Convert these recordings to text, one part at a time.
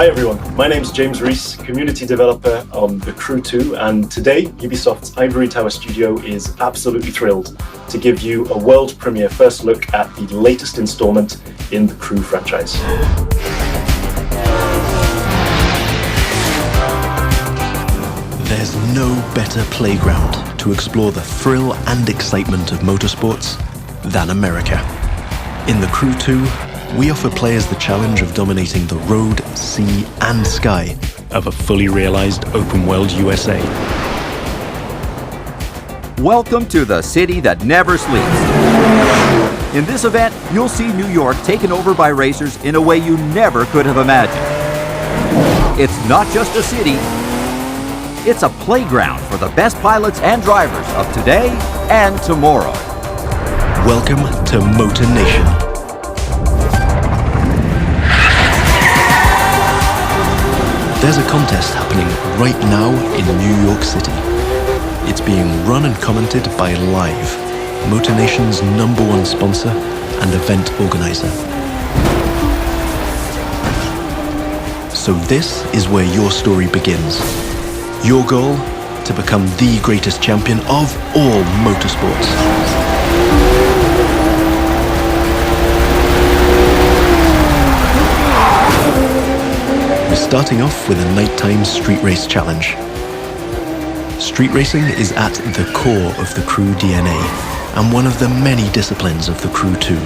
Hi everyone, my name's James Rees, community developer on The Crew 2, and today Ubisoft's Ivory Tower studio is absolutely thrilled to give you a world premiere first look at the latest installment in the Crew franchise. There's no better playground to explore the thrill and excitement of motorsports than America. In The Crew 2, we offer players the challenge of dominating the road, sea, and sky of a fully realized open-world USA. Welcome to the city that never sleeps. In this event, you'll see New York taken over by racers in a way you never could have imagined. It's not just a city, it's a playground for the best pilots and drivers of today and tomorrow. Welcome to Motor Nation. There's a contest happening right now in New York City. It's being run and commented by Live, Motor Nation's #1 sponsor and event organizer. So this is where your story begins. Your goal? To become the greatest champion of all motorsports. We're starting off with a nighttime street race challenge. Street racing is at the core of the Crew DNA and one of the many disciplines of the Crew 2.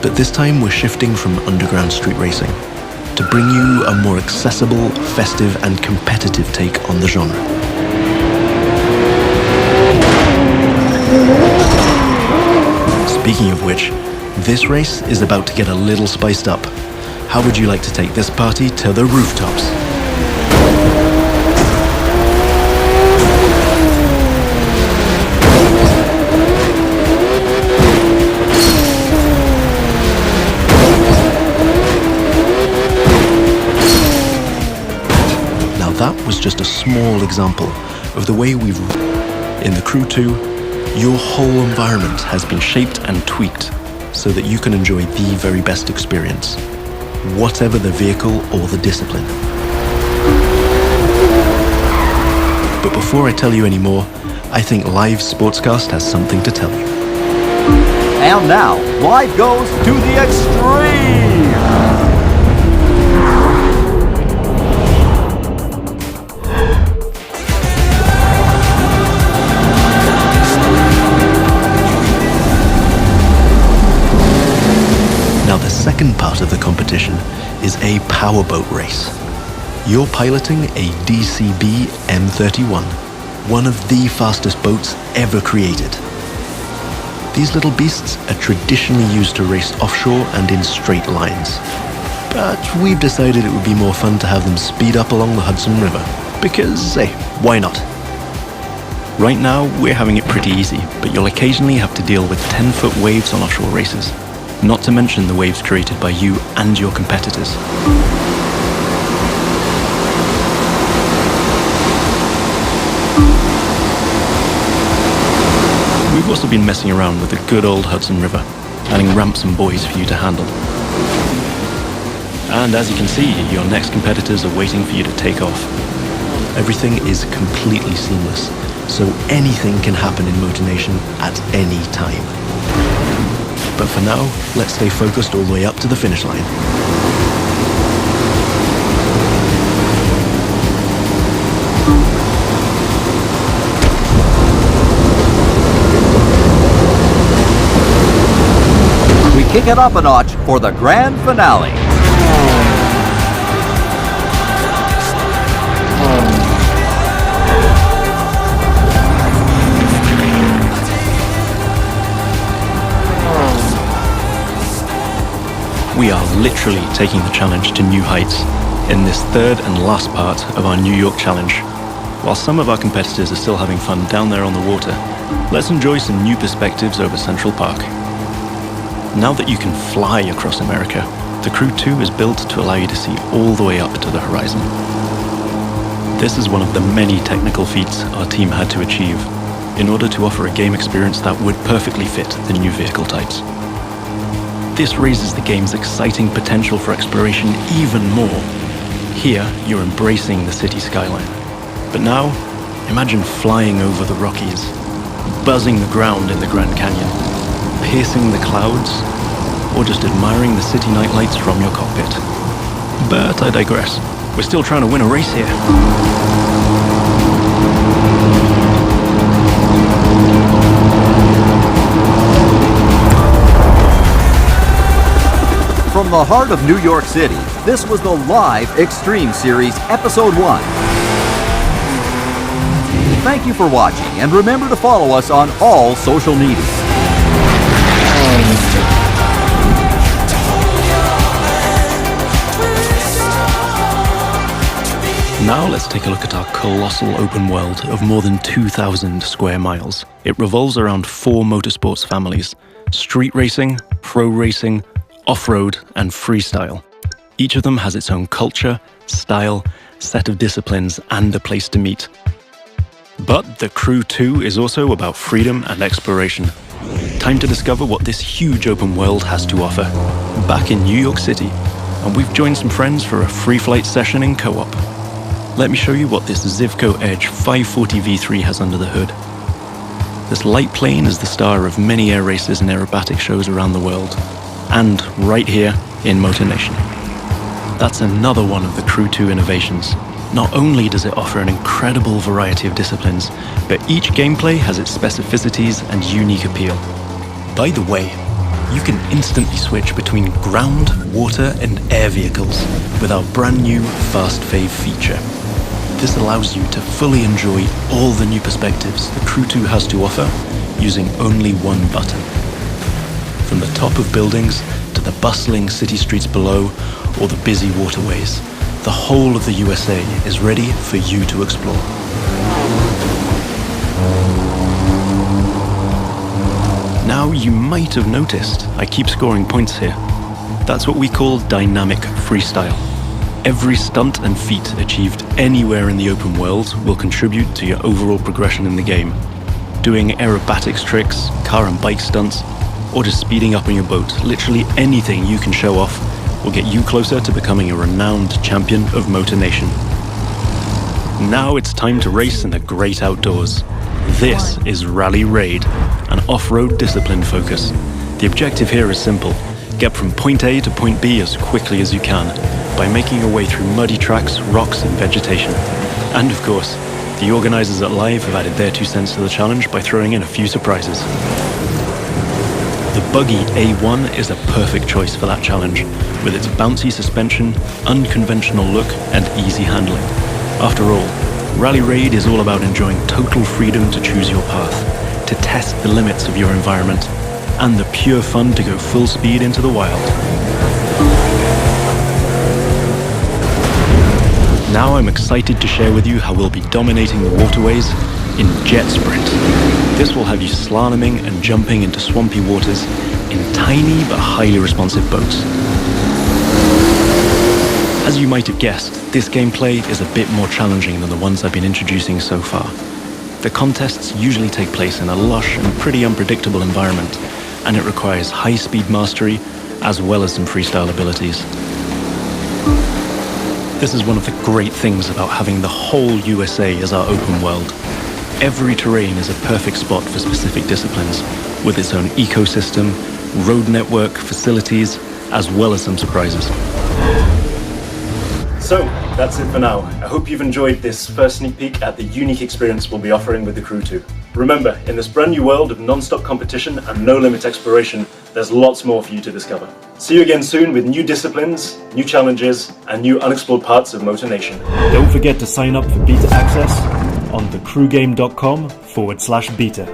But this time we're shifting from underground street racing to bring you a more accessible, festive and competitive take on the genre. Speaking of which, this race is about to get a little spiced up. How would you like to take this party to the rooftops? Now that was just a small example of the way we've... In the Crew 2, your whole environment has been shaped and tweaked so that you can enjoy the very best experience, whatever the vehicle or the discipline. But before I tell you any more, I think Live Sportscast has something to tell you. And now, Live goes to the extreme! Now the second part of the competition is a Powerboat Race. You're piloting a DCB M31, one of the fastest boats ever created. These little beasts are traditionally used to race offshore and in straight lines. But we've decided it would be more fun to have them speed up along the Hudson River, because, hey, why not? Right now, we're having it pretty easy, but you'll occasionally have to deal with 10-foot waves on offshore races. Not to mention the waves created by you and your competitors. We've also been messing around with the good old Hudson River, adding ramps and buoys for you to handle. And as you can see, your next competitors are waiting for you to take off. Everything is completely seamless, so anything can happen in Motor Nation at any time. But for now, let's stay focused all the way up to the finish line. We kick it up a notch for the grand finale. We are literally taking the challenge to new heights in this third and last part of our New York challenge. While some of our competitors are still having fun down there on the water, let's enjoy some new perspectives over Central Park. Now that you can fly across America, the Crew 2 is built to allow you to see all the way up to the horizon. This is one of the many technical feats our team had to achieve in order to offer a game experience that would perfectly fit the new vehicle types. This raises the game's exciting potential for exploration even more Here, you're embracing the city skyline. But now, imagine flying over the Rockies, buzzing the ground in the Grand Canyon, piercing the clouds, or just admiring the city nightlights from your cockpit. But I digress. We're still trying to win a race here. From the heart of New York City, this was the live Extreme Series Episode 1. Thank you for watching, and remember to follow us on all social media. Now let's take a look at our colossal open world of more than 2,000 square miles. It revolves around 4 motorsports families: street racing, pro racing, off-road, and freestyle. Each of them has its own culture, style, set of disciplines, and a place to meet. But the Crew 2 is also about freedom and exploration. Time to discover what this huge open world has to offer. Back in New York City, and we've joined some friends for a free flight session in co-op. Let me show you what this Zivco Edge 540 V3 has under the hood. This light plane is the star of many air races and aerobatic shows around the world, and right here in Motor Nation. That's another one of the Crew 2 innovations. Not only does it offer an incredible variety of disciplines, but each gameplay has its specificities and unique appeal. By the way, you can instantly switch between ground, water, and air vehicles with our brand new Fast Fave feature. This allows you to fully enjoy all the new perspectives the Crew 2 has to offer using only one button. From the top of buildings to the bustling city streets below or the busy waterways, the whole of the USA is ready for you to explore. Now you might have noticed I keep scoring points here. That's what we call dynamic freestyle. Every stunt and feat achieved anywhere in the open world will contribute to your overall progression in the game. Doing aerobatics tricks, car and bike stunts, or just speeding up on your boat, literally anything you can show off will get you closer to becoming a renowned champion of Motor Nation. Now it's time to race in the great outdoors. This is Rally Raid, an off-road discipline focus. The objective here is simple: get from point A to point B as quickly as you can by making your way through muddy tracks, rocks, and vegetation. And of course, the organizers at Live have added their 2 cents to the challenge by throwing in a few surprises. The buggy A1 is a perfect choice for that challenge, with its bouncy suspension, unconventional look, and easy handling. After all, Rally Raid is all about enjoying total freedom to choose your path, to test the limits of your environment, and the pure fun to go full speed into the wild. Now I'm excited to share with you how we'll be dominating the waterways in Jet Sprint. This will have you slaloming and jumping into swampy waters in tiny but highly responsive boats. As you might have guessed, this gameplay is a bit more challenging than the ones I've been introducing so far. The contests usually take place in a lush and pretty unpredictable environment, and it requires high-speed mastery as well as some freestyle abilities. This is one of the great things about having the whole USA as our open world. Every terrain is a perfect spot for specific disciplines, with its own ecosystem, road network, facilities, as well as some surprises. So, that's it for now. I hope you've enjoyed this first sneak peek at the unique experience we'll be offering with the Crew 2. Remember, in this brand new world of non-stop competition and no-limit exploration, there's lots more for you to discover. See you again soon with new disciplines, new challenges, and new unexplored parts of Motor Nation. Don't forget to sign up for beta access on thecrewgame.com/beta.